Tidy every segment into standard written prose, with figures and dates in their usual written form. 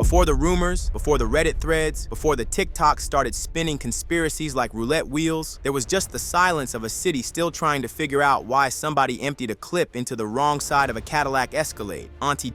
Before the rumors, before the Reddit threads, before the TikToks started spinning conspiracies like roulette wheels, there was just the silence of a city still trying to figure out why somebody emptied a clip into the wrong side of a Cadillac Escalade. Auntie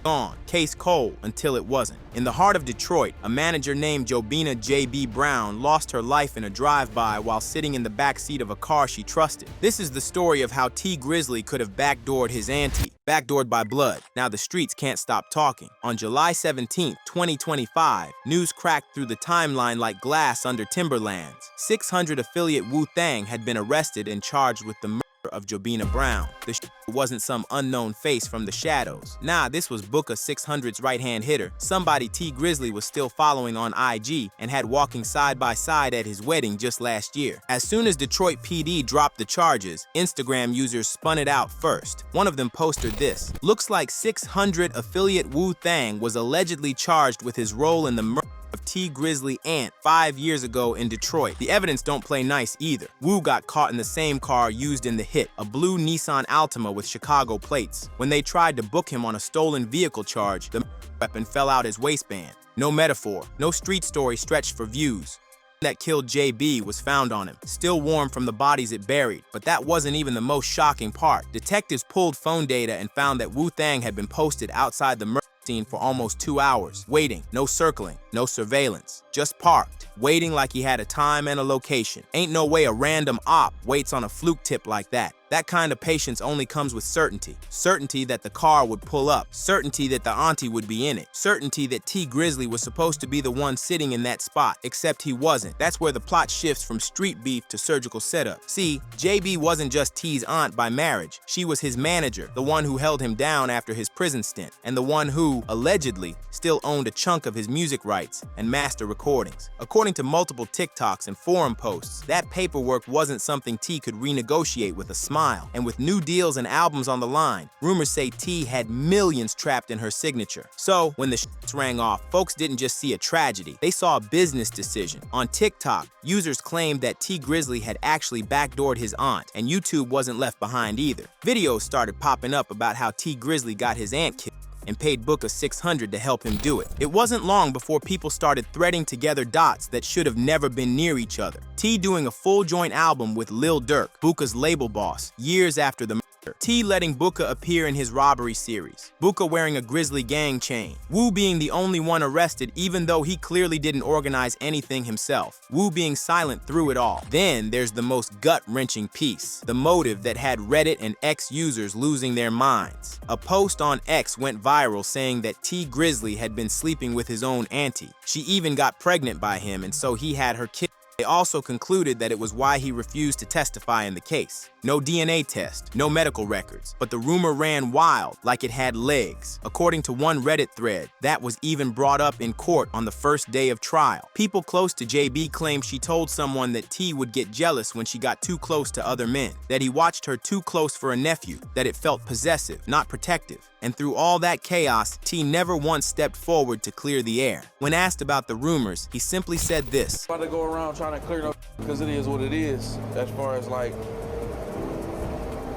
gone, case cold until it wasn't. In the heart of Detroit, a manager named Jobina J.B. Brown lost her life in a drive-by while sitting in the back seat of a car she trusted. This is the story of how T. Grizzley could have backdoored his auntie, backdoored by blood. Now the streets can't stop talking. On July 17, 2025, news cracked through the timeline like glass under timberlands. 600 affiliate WooThang had been arrested and charged with the murder of Jobina Brown. The wasn't some unknown face from the shadows. Nah, this was Booker 600's right-hand hitter, somebody T. Grizzley was still following on IG and had walking side by side at his wedding just last year. As soon as Detroit PD dropped the charges, Instagram users spun it out first. One of them posted this: "Looks like 600 affiliate WooThang was allegedly charged with his role in the murder of T. Grizzley aunt 5 years ago in Detroit. The evidence don't play nice either. Woo got caught in the same car used in the hit, a blue Nissan Altima with Chicago plates. When they tried to book him on a stolen vehicle charge, the weapon fell out his waistband. No metaphor, no street story stretched for views. That killed JB was found on him, still warm from the bodies it buried. But that wasn't even the most shocking part. Detectives pulled phone data and found that WooThang had been posted outside the murder scene for almost 2 hours, waiting, no circling, no surveillance, just parked, waiting like he had a time and a location. Ain't no way a random op waits on a fluke tip like that. That kind of patience only comes with certainty. Certainty that the car would pull up. Certainty that the auntie would be in it. Certainty that T. Grizzley was supposed to be the one sitting in that spot, except he wasn't. That's where the plot shifts from street beef to surgical setup. See, JB wasn't just T's aunt by marriage. She was his manager, the one who held him down after his prison stint, and the one who, allegedly, still owned a chunk of his music rights and master recordings. According to multiple TikToks and forum posts, that paperwork wasn't something T could renegotiate with a smile. And with new deals and albums on the line, rumors say T had millions trapped in her signature. So when the shits rang off, folks didn't just see a tragedy, they saw a business decision. On TikTok, users claimed that T. Grizzley had actually backdoored his aunt, and YouTube wasn't left behind either. Videos started popping up about how T. Grizzley got his aunt killed and paid Booker 600 to help him do it. It wasn't long before people started threading together dots that should have never been near each other. T doing a full joint album with Lil Durk, Booker's label boss, years after the murder. T letting Booker appear in his robbery series. Booker wearing a Grizzly gang chain. Woo being the only one arrested even though he clearly didn't organize anything himself. Woo being silent through it all. Then there's the most gut-wrenching piece. The motive that had Reddit and X users losing their minds. A post on X went viral saying that T. Grizzley had been sleeping with his own auntie. She even got pregnant by him, and so he had her kid. They also concluded that it was why he refused to testify in the case. No DNA test, no medical records, but the rumor ran wild like it had legs. According to one Reddit thread, that was even brought up in court on the first day of trial. People close to JB claimed she told someone that T would get jealous when she got too close to other men, that he watched her too close for a nephew, that it felt possessive, not protective. And through all that chaos, T never once stepped forward to clear the air. When asked about the rumors, he simply said this: "About to go around trying to clear it up because it is what it is. As far as like,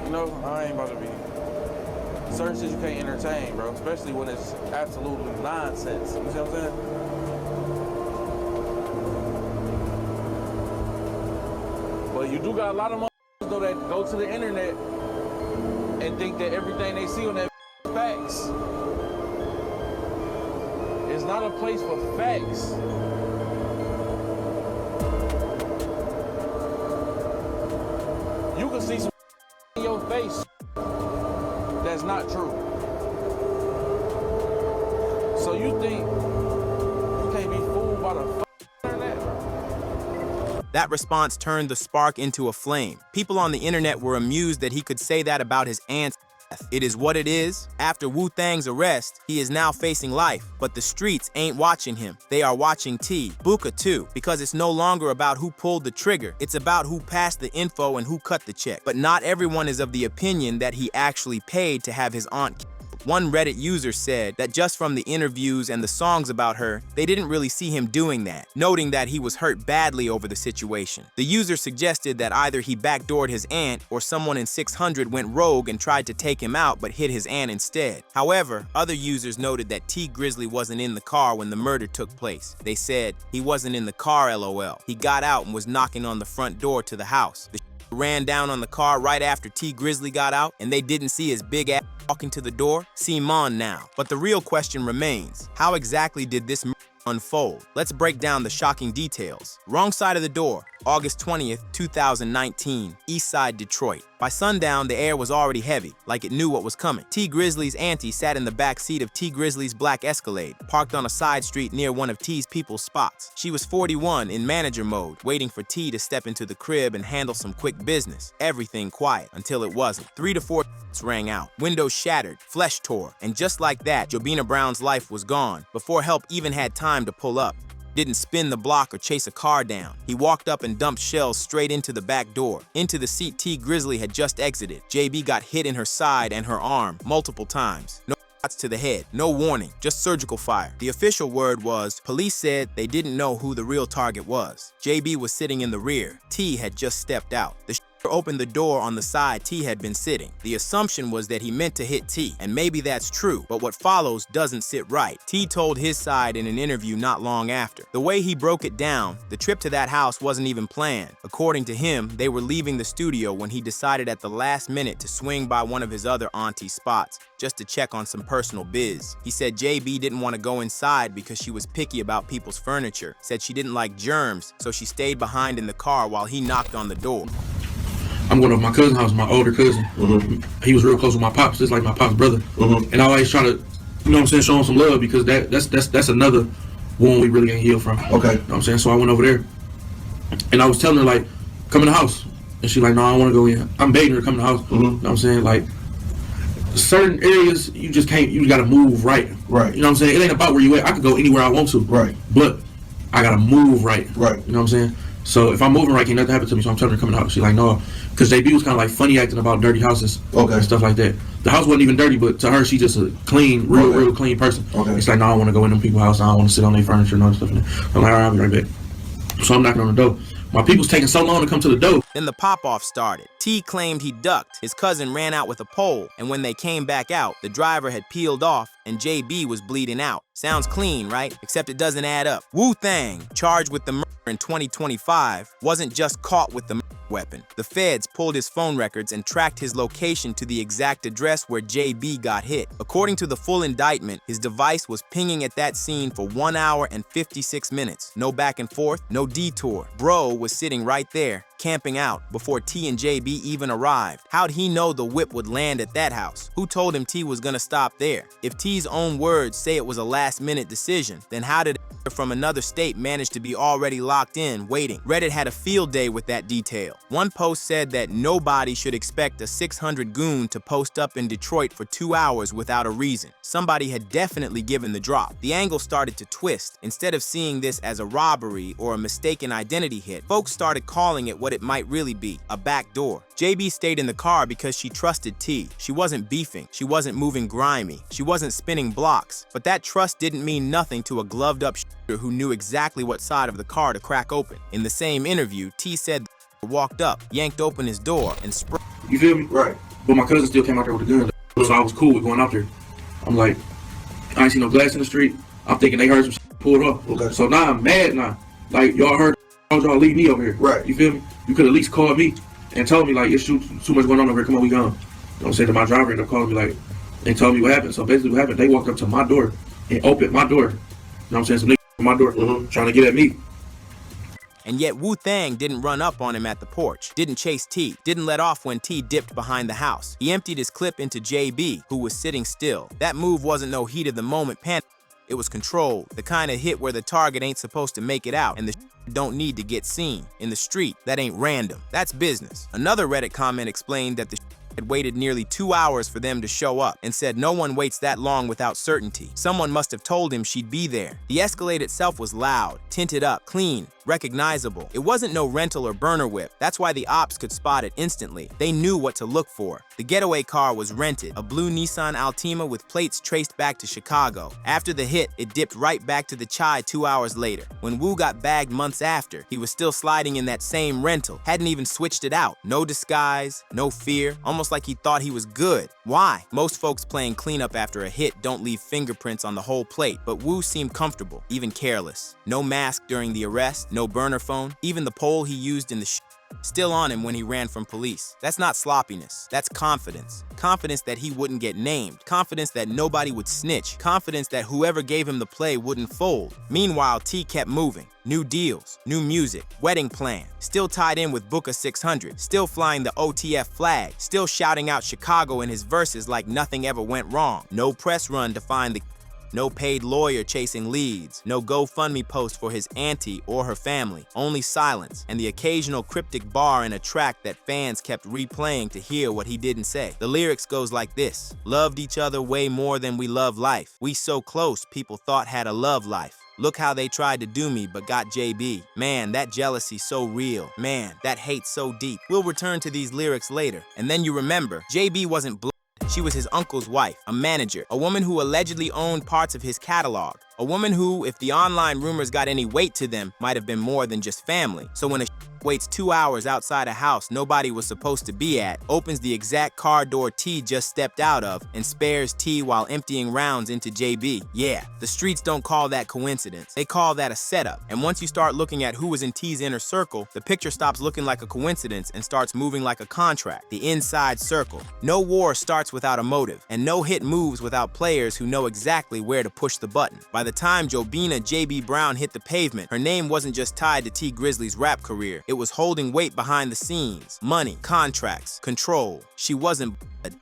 you know, I ain't about to be certain shit you can't entertain, bro. Especially when it's absolutely nonsense. You see what I'm saying? But you do got a lot of motherfuckers though that go to the internet and think that everything they see on that facts. It's not a place for facts. You can see some in your face that's not true. So you think you can't be fooled by the internet? That response turned the spark into a flame. People on the internet were amused that he could say that about his aunt's death. It is what it is. After WooThang's arrest, he is now facing life, but the streets ain't watching him. They are watching T. Booker too, because it's no longer about who pulled the trigger. It's about who passed the info and who cut the check. But not everyone is of the opinion that he actually paid to have his aunt killed. One Reddit user said that just from the interviews and the songs about her, they didn't really see him doing that, noting that he was hurt badly over the situation. The user suggested that either he backdoored his aunt or someone in 600 went rogue and tried to take him out but hit his aunt instead. However, other users noted that T Grizzley wasn't in the car when the murder took place. They said, "He wasn't in the car, LOL. He got out and was knocking on the front door to the house. The ran down on the car right after T Grizzley got out, and they didn't see his big ass walking to the door. Seem on now." But the real question remains, how exactly did this unfold? Let's break down the shocking details. Wrong side of the door, August 20th, 2019, East Side, Detroit. By sundown, the air was already heavy, like it knew what was coming. T Grizzley's auntie sat in the back seat of T Grizzley's black Escalade, parked on a side street near one of T's people's spots. She was 41 in manager mode, waiting for T to step into the crib and handle some quick business. Everything quiet until it wasn't. 3 to 4 rang out, windows shattered, flesh tore, and just like that, Jobina Brown's life was gone before help even had time to pull up. Didn't spin the block or chase a car down. He walked up and dumped shells straight into the back door, into the seat T Grizzley had just exited. JB got hit in her side and her arm multiple times. No shots to the head, no warning, just surgical fire. The official word was, police said they didn't know who the real target was. JB was sitting in the rear. T had just stepped out. The opened the door on the side T had been sitting. The assumption was that he meant to hit T, and maybe that's true, but what follows doesn't sit right. T told his side in an interview not long after. The way he broke it down, the trip to that house wasn't even planned. According to him, they were leaving the studio when he decided at the last minute to swing by one of his other auntie spots, just to check on some personal biz. He said JB didn't want to go inside because she was picky about people's furniture, said she didn't like germs, so she stayed behind in the car while he knocked on the door. I'm going to my cousin's house, my older cousin. He was real close with my pops, just like my pop's brother. And I always try to, you know what I'm saying, show him some love because that's another wound we really ain't healed from. Okay. You know what I'm saying? So I went over there and I was telling her, like, come in the house. And she like, no, I don't want to go in. I'm begging her to come in the house. You know what I'm saying? Like, certain areas, you just can't, you got to move right. Right. You know what I'm saying? It ain't about where you at. I could go anywhere I want to. Right. But I got to move right. Right. You know what I'm saying? So if I'm moving right, can't nothing happen to me. So I'm telling her to come in the house. She's like, no. Because JB was kind of like funny acting about dirty houses and stuff like that. The house wasn't even dirty, but to her, she just a clean, real clean person. It's like, no, I don't want to go in them people's house. I don't want to sit on their furniture and all that stuff. I'm like, all right, I'll be right back. So I'm knocking on the door. My people's taking so long to come to the door. Then the pop-off started. T claimed he ducked. His cousin ran out with a pole, and when they came back out, the driver had peeled off, and JB was bleeding out. Sounds clean, right? Except it doesn't add up. WooThang, charged with the murder in 2025, wasn't just caught with the weapon. The feds pulled his phone records and tracked his location to the exact address where JB got hit. According to the full indictment, his device was pinging at that scene for 1 hour and 56 minutes. No back and forth, no detour. Bro was sitting right there, camping out, before T and JB even arrived. How'd he know the whip would land at that house? Who told him T was gonna stop there? If T's own words say it was a last-minute decision, then how did from another state managed to be already locked in, waiting? Reddit had a field day with that detail. One post said that nobody should expect a 600 goon to post up in Detroit for 2 hours without a reason. Somebody had definitely given the drop. The angle started to twist. Instead of seeing this as a robbery or a mistaken identity hit, folks started calling it what it might really be, a backdoor. JB stayed in the car because she trusted T. She wasn't beefing. She wasn't moving grimy. She wasn't spinning blocks. But that trust didn't mean nothing to a gloved-up who knew exactly what side of the car to crack open. In the same interview, T said walked up, yanked open his door, and sprayed. You feel me? Right. But my cousin still came out there with a gun, so I was cool with going out there. I'm like, I ain't seen no glass in the street. I'm thinking they heard some shit pulled off. Okay. So now I'm mad now. Like, y'all heard, y'all leave me over here. Right. You feel me? You could at least call me and tell me, like, it's too much going on over here. Come on, we gone. You know what I'm saying? To my driver ended up calling me, like, and told me what happened. So basically what happened, they walked up to my door and opened my door. You know what I'm saying? Some niggas at my door trying to get at me. And yet WooThang didn't run up on him at the porch, didn't chase T, didn't let off when T dipped behind the house. He emptied his clip into JB, who was sitting still. That move wasn't no heat of the moment panic. It was controlled, the kind of hit where the target ain't supposed to make it out and the don't need to get seen. In the street, that ain't random. That's business. Another Reddit comment explained that the had waited nearly 2 hours for them to show up and said no one waits that long without certainty. Someone must have told him she'd be there. The Escalade itself was loud, tinted up, clean, recognizable. It wasn't no rental or burner whip. That's why the ops could spot it instantly. They knew what to look for. The getaway car was rented, a blue Nissan Altima with plates traced back to Chicago. After the hit, it dipped right back to the chai 2 hours later. When Woo got bagged months after, he was still sliding in that same rental, hadn't even switched it out. No disguise, no fear, almost like he thought he was good. Why? Most folks playing cleanup after a hit don't leave fingerprints on the whole plate, but Woo seemed comfortable, even careless. No mask during the arrest, no burner phone, even the pole he used in the still on him when he ran from police. That's not sloppiness, that's confidence. Confidence that he wouldn't get named. Confidence that nobody would snitch. Confidence that whoever gave him the play wouldn't fold. Meanwhile, T kept moving. New deals, new music, wedding plan, still tied in with Booker 600, still flying the OTF flag, still shouting out Chicago in his verses like nothing ever went wrong. No press run to find the no paid lawyer chasing leads, no GoFundMe post for his auntie or her family, only silence, and the occasional cryptic bar in a track that fans kept replaying to hear what he didn't say. The lyrics goes like this: loved each other way more than we love life. We so close, people thought had a love life. Look how they tried to do me, but got JB. Man, that jealousy so real. Man, that hate so deep. We'll return to these lyrics later, and then you remember, JB wasn't she was his uncle's wife, a manager, a woman who allegedly owned parts of his catalog, a woman who, if the online rumors got any weight to them, might have been more than just family. So when a waits 2 hours outside a house nobody was supposed to be at, opens the exact car door T just stepped out of, and spares T while emptying rounds into JB. Yeah, the streets don't call that coincidence. They call that a setup. And once you start looking at who was in T's inner circle, the picture stops looking like a coincidence and starts moving like a contract. The inside circle. No war starts without a motive, and no hit moves without players who know exactly where to push the button. By the time Jobina JB Brown hit the pavement, her name wasn't just tied to T Grizzly's rap career. It was holding weight behind the scenes. Money, contracts, control. She wasn't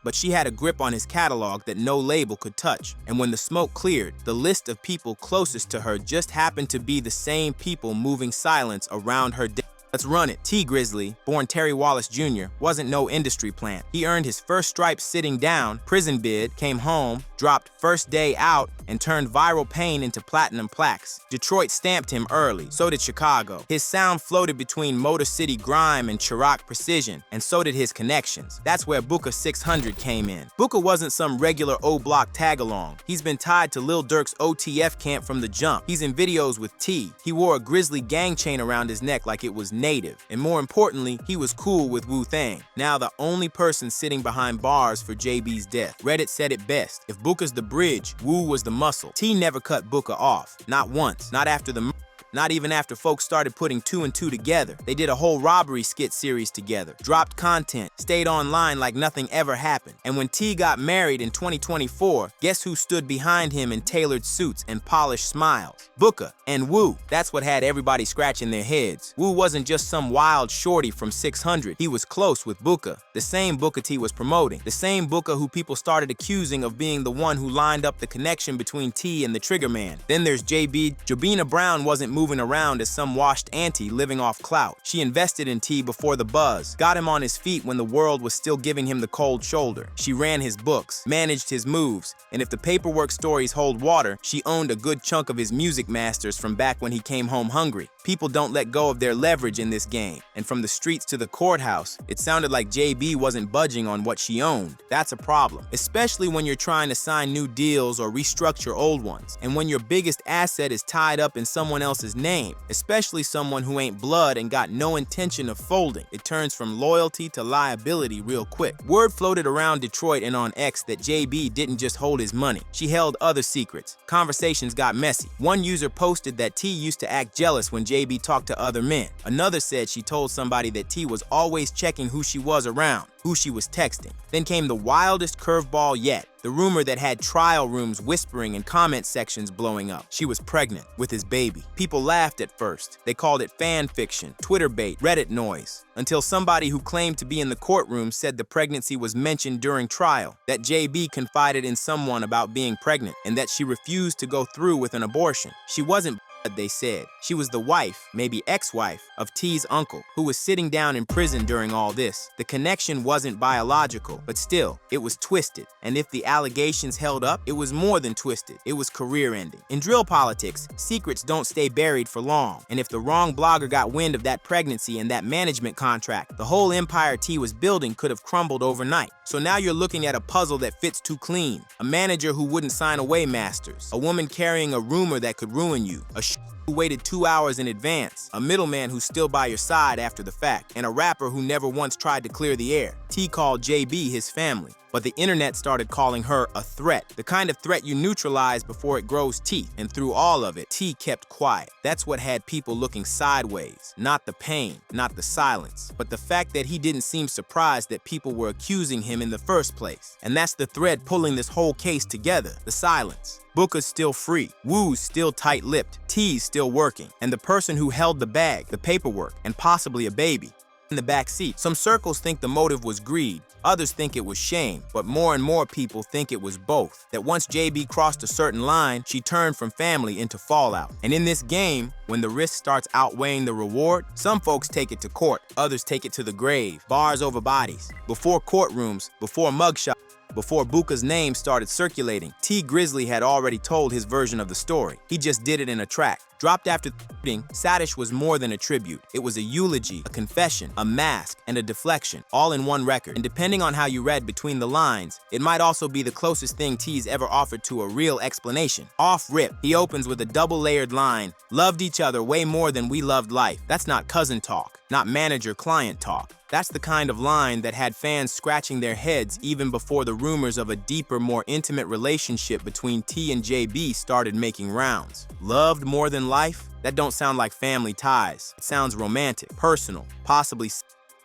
but she had a grip on his catalog that no label could touch. And when the smoke cleared, the list of people closest to her just happened to be the same people moving silence around her death. Let's run it. T Grizzley, born Terry Wallace Jr., wasn't no industry plant. He earned his first stripes sitting down, prison bid, came home, dropped First Day Out, and turned Viral Pain into platinum plaques. Detroit stamped him early, so did Chicago. His sound floated between Motor City grime and Chirac precision, and so did his connections. That's where Booker 600 came in. Booker wasn't some regular O-Block tag-along. He's been tied to Lil Durk's OTF camp from the jump. He's in videos with T. He wore a Grizzly gang chain around his neck like it was native. And more importantly, he was cool with WooThang. Now the only person sitting behind bars for JB's death. Reddit said it best. If Booker's the bridge, Woo was the muscle. T never cut Booker off. Not once. Not after the Not even after folks started putting 2 and 2 together. They did a whole robbery skit series together, dropped content, stayed online like nothing ever happened. And when T got married in 2024, guess who stood behind him in tailored suits and polished smiles? Booker and Woo. That's what had everybody scratching their heads. Woo wasn't just some wild shorty from 600. He was close with Booker, the same Booker T was promoting, the same Booker who people started accusing of being the one who lined up the connection between T and the Trigger Man. Then there's JB. Jobina Brown wasn't moving around as some washed auntie living off clout. She invested in T before the buzz, got him on his feet when the world was still giving him the cold shoulder. She ran his books, managed his moves, and if the paperwork stories hold water, she owned a good chunk of his music masters from back when he came home hungry. People don't let go of their leverage in this game, and from the streets to the courthouse, it sounded like JB wasn't budging on what she owned. That's a problem, especially when you're trying to sign new deals or restructure old ones, and when your biggest asset is tied up in someone else's name, especially someone who ain't blood and got no intention of folding. It turns from loyalty to liability real quick. Word floated around Detroit and on X that JB didn't just hold his money. She held other secrets. Conversations got messy. One user posted that T used to act jealous when JB talked to other men. Another said she told somebody that T was always checking who she was around, who she was texting. Then came the wildest curveball yet. The rumor that had trial rooms whispering and comment sections blowing up. She was pregnant with his baby. People laughed at first. They called it fan fiction, Twitter bait, Reddit noise, until somebody who claimed to be in the courtroom said the pregnancy was mentioned during trial, that JB confided in someone about being pregnant, and that she refused to go through with an abortion. She wasn't they said. She was the wife, maybe ex-wife, of T's uncle, who was sitting down in prison during all this. The connection wasn't biological, but still, it was twisted. And if the allegations held up, it was more than twisted. It was career-ending. In drill politics, secrets don't stay buried for long. And if the wrong blogger got wind of that pregnancy and that management contract, the whole empire T was building could have crumbled overnight. So now you're looking at a puzzle that fits too clean. A manager who wouldn't sign away masters. A woman carrying a rumor that could ruin you. A who waited 2 hours in advance, a middleman who's still by your side after the fact, and a rapper who never once tried to clear the air. T called JB his family, but the internet started calling her a threat, the kind of threat you neutralize before it grows teeth, and through all of it, T kept quiet. That's what had people looking sideways, not the pain, not the silence, but the fact that he didn't seem surprised that people were accusing him in the first place. And that's the thread pulling this whole case together, the silence. Booker's still free, Woo's still tight-lipped, T's still working, and the person who held the bag, the paperwork, and possibly a baby in the back seat. Some circles think the motive was greed, others think it was shame, but more and more people think it was both. That once JB crossed a certain line, she turned from family into fallout. And in this game, when the risk starts outweighing the reward, some folks take it to court, others take it to the grave, bars over bodies. Before courtrooms, before mugshots, before Booker's name started circulating, T Grizzley had already told his version of the story. He just did it in a track. Dropped after the shooting, Sadish was more than a tribute. It was a eulogy, a confession, a mask, and a deflection, all in one record. And depending on how you read between the lines, it might also be the closest thing T's ever offered to a real explanation. Off rip, he opens with a double-layered line, "Loved each other way more than we loved life." That's not cousin talk, not manager-client talk. That's the kind of line that had fans scratching their heads even before the rumors of a deeper, more intimate relationship between T and JB started making rounds. Loved more than life? That don't sound like family ties. It sounds romantic, personal, possibly.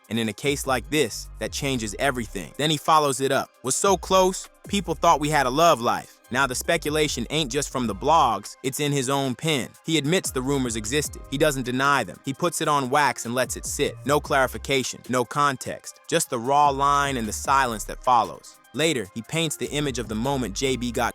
And in a case like this, that changes everything. Then he follows it up. Was so close, people thought we had a love life. Now the speculation ain't just from the blogs, it's in his own pen. He admits the rumors existed. He doesn't deny them. He puts it on wax and lets it sit. No clarification, no context, just the raw line and the silence that follows. Later, he paints the image of the moment JB got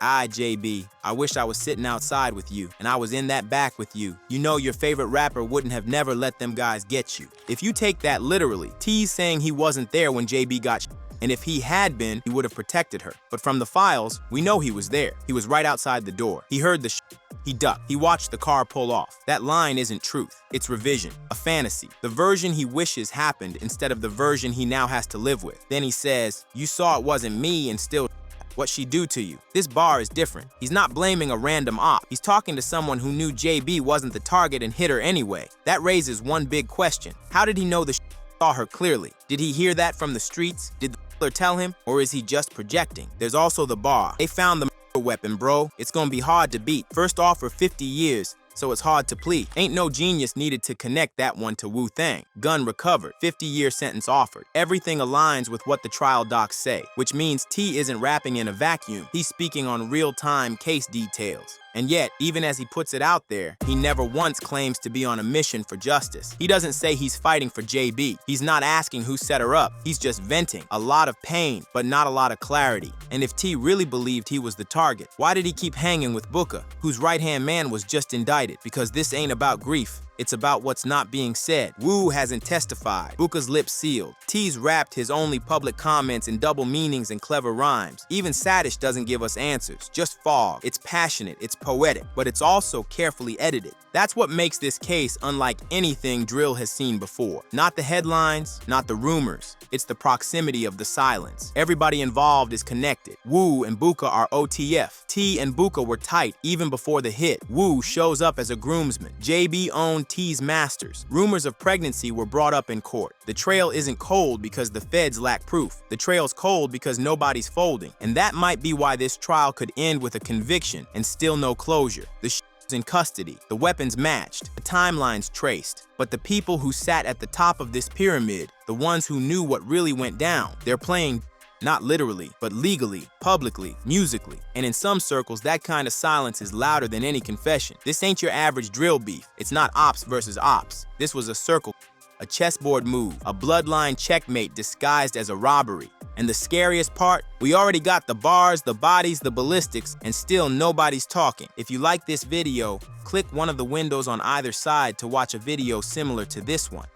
JB, I wish I was sitting outside with you, and I was in that back with you. You know your favorite rapper wouldn't have never let them guys get you. If you take that literally, T's saying he wasn't there when JB got and if he had been, he would have protected her. But from the files, we know he was there. He was right outside the door. He heard the he ducked. He watched the car pull off. That line isn't truth. It's revision, a fantasy. The version he wishes happened instead of the version he now has to live with. Then he says, "You saw it wasn't me and still what she do to you." This bar is different. He's not blaming a random op. He's talking to someone who knew JB wasn't the target and hit her anyway. That raises one big question. How did he know the saw her clearly? Did he hear that from the streets? Did the killer tell him? Or is he just projecting? There's also the bar. They found the weapon, bro. It's gonna be hard to beat. First offer 50 years. So it's hard to plea. Ain't no genius needed to connect that one to WooThang. Gun recovered, 50-year sentence offered. Everything aligns with what the trial docs say, which means T isn't rapping in a vacuum. He's speaking on real-time case details. And yet, even as he puts it out there, he never once claims to be on a mission for justice. He doesn't say he's fighting for JB. He's not asking who set her up. He's just venting. A lot of pain, but not a lot of clarity. And if T really believed he was the target, why did he keep hanging with Booker, whose right-hand man was just indicted? Because this ain't about grief. It's about what's not being said. Woo hasn't testified. Booker's lips sealed. T's rapped his only public comments in double meanings and clever rhymes. Even Sadish doesn't give us answers, just fog. It's passionate, it's poetic, but it's also carefully edited. That's what makes this case unlike anything Drill has seen before. Not the headlines, not the rumors. It's the proximity of the silence. Everybody involved is connected. Woo and Booker are OTF. T and Booker were tight even before the hit. Woo shows up as a groomsman. JB owned T's masters. Rumors of pregnancy were brought up in court. The trail isn't cold because the feds lack proof. The trail's cold because nobody's folding. And that might be why this trial could end with a conviction and still no closure. The in custody, the weapons matched, the timelines traced. But the people who sat at the top of this pyramid, the ones who knew what really went down, they're playing not literally, but legally, publicly, musically. And in some circles, that kind of silence is louder than any confession. This ain't your average drill beef. It's not ops versus ops. This was a circle a chessboard move, a bloodline checkmate disguised as a robbery. And the scariest part, we already got the bars, the bodies, the ballistics, and still nobody's talking. If you like this video, click one of the windows on either side to watch a video similar to this one.